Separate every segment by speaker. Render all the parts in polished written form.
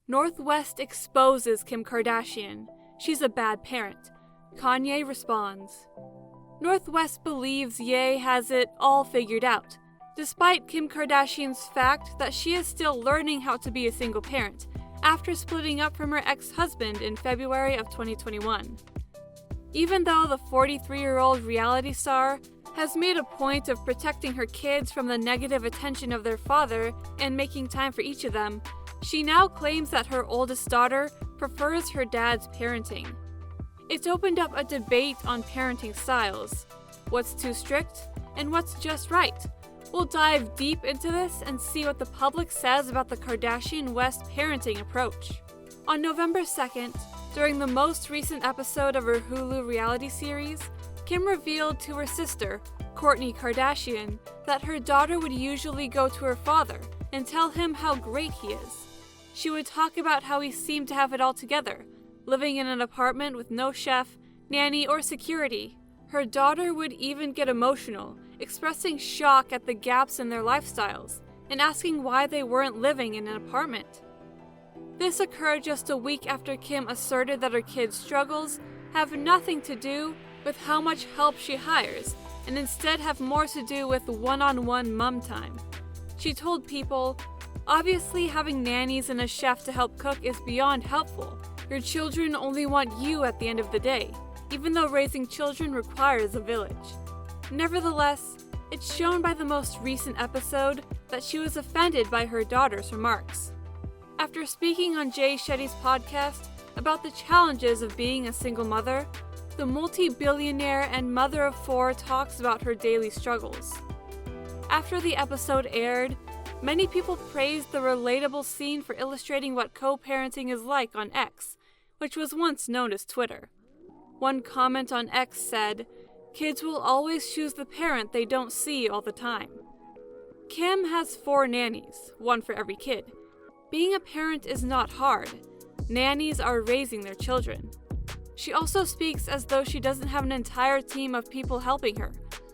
Speaker 1: North West exposes Kim Kardashian. She's a bad parent. Kanye responds. North West believes Ye has it all figured out, despite Kim Kardashian's fact that she is still learning how to be a single parent after splitting up from her ex-husband in February of 2021. Even though the 43-year-old reality star has made a point of protecting her kids from the negative attention of their father and making time for each of them, she now claims that her oldest daughter prefers her dad's parenting. It's opened up a debate on parenting styles. What's too strict and what's just right? We'll dive deep into this and see what the public says about the Kardashian-West parenting approach. On November 2nd, during the most recent episode of her Hulu reality series, Kim revealed to her sister, Kourtney Kardashian, that her daughter would usually go to her father and tell him how great he is. She would talk about how he seemed to have it all together, living in an apartment with no chef, nanny, or security. Her daughter would even get emotional, expressing shock at the gaps in their lifestyles and asking why they weren't living in an apartment. This occurred just a week after Kim asserted that her kids' struggles have nothing to do with how much help she hires and instead have more to do with one-on-one mom time. She told People, "Obviously having nannies and a chef to help cook is beyond helpful. Your children only want you at the end of the day, even though raising children requires a village." Nevertheless, it's shown by the most recent episode that she was offended by her daughter's remarks. After speaking on Jay Shetty's podcast about the challenges of being a single mother, the multi-billionaire and mother of four talks about her daily struggles. After the episode aired, many people praised the relatable scene for illustrating what co-parenting is like on X, which was once known as Twitter. One comment on X said, "Kids will always choose the parent they don't see all the time." Kim has 4 nannies, one for every kid. Being a parent is not hard. Nannies are raising their children. She also speaks as though she doesn't have an entire team of people helping her,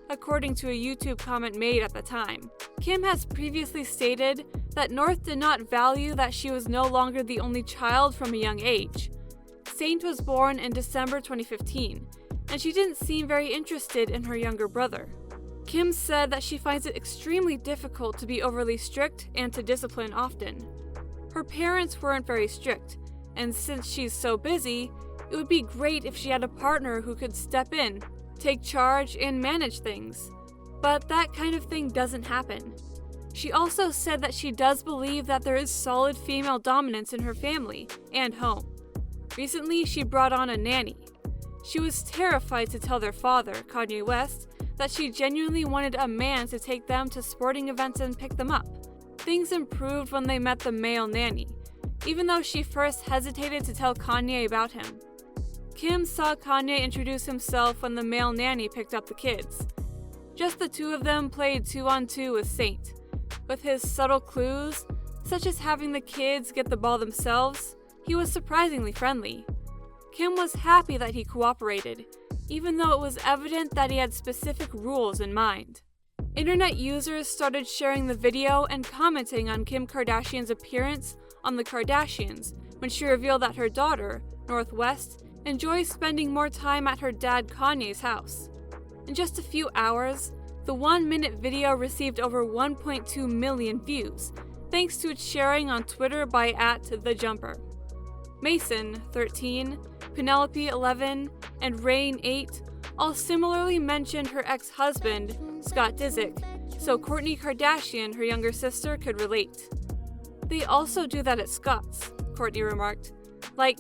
Speaker 1: according to a YouTube comment made at the time. Kim has previously stated that North did not value that she was no longer the only child from a young age. Saint was born in December 2015, and she didn't seem very interested in her younger brother. Kim said that she finds it extremely difficult to be overly strict and to discipline often. Her parents weren't very strict, and since she's so busy, it would be great if she had a partner who could step in, take charge, and manage things. But that kind of thing doesn't happen. She also said that she does believe that there is solid female dominance in her family and home. Recently, she brought on a nanny. She was terrified to tell their father, Kanye West, that she genuinely wanted a man to take them to sporting events and pick them up. Things improved when they met the male nanny, even though she first hesitated to tell Kanye about him. Kim saw Kanye introduce himself when the male nanny picked up the kids. Just the two of them played 2-on-2 with Saint. With his subtle clues, such as having the kids get the ball themselves, he was surprisingly friendly. Kim was happy that he cooperated, even though it was evident that he had specific rules in mind. Internet users started sharing the video and commenting on Kim Kardashian's appearance on The Kardashians when she revealed that her daughter, North West, enjoys spending more time at her dad Kanye's house. In just a few hours, the 1-minute video received over 1.2 million views, thanks to its sharing on Twitter by @TheJumper. Mason, 13, Penelope, 11, and Rain, 8, all similarly mentioned her ex-husband, Scott Disick, so Kourtney Kardashian, her younger sister, could relate. "They also do that at Scott's," Kourtney remarked. "Like,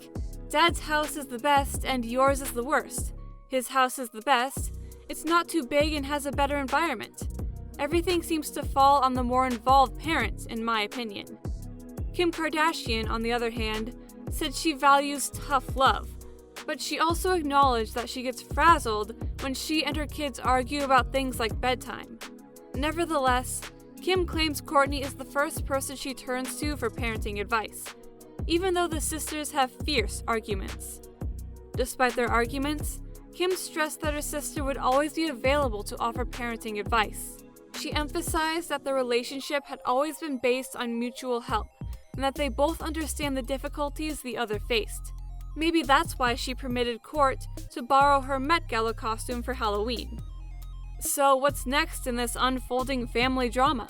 Speaker 1: Dad's house is the best and yours is the worst. His house is the best. It's not too big and has a better environment. Everything seems to fall on the more involved parents, in my opinion." Kim Kardashian, on the other hand, said she values tough love, but she also acknowledged that she gets frazzled when she and her kids argue about things like bedtime. Nevertheless, Kim claims Kourtney is the first person she turns to for parenting advice, even though the sisters have fierce arguments. Despite their arguments, Kim stressed that her sister would always be available to offer parenting advice. She emphasized that the relationship had always been based on mutual help, and that they both understand the difficulties the other faced. Maybe that's why she permitted Court to borrow her Met Gala costume for Halloween. So what's next in this unfolding family drama?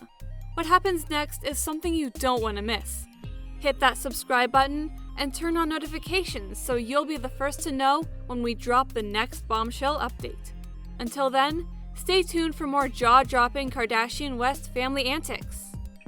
Speaker 1: What happens next is something you don't want to miss. Hit that subscribe button and turn on notifications so you'll be the first to know when we drop the next bombshell update. Until then, stay tuned for more jaw-dropping Kardashian West family antics.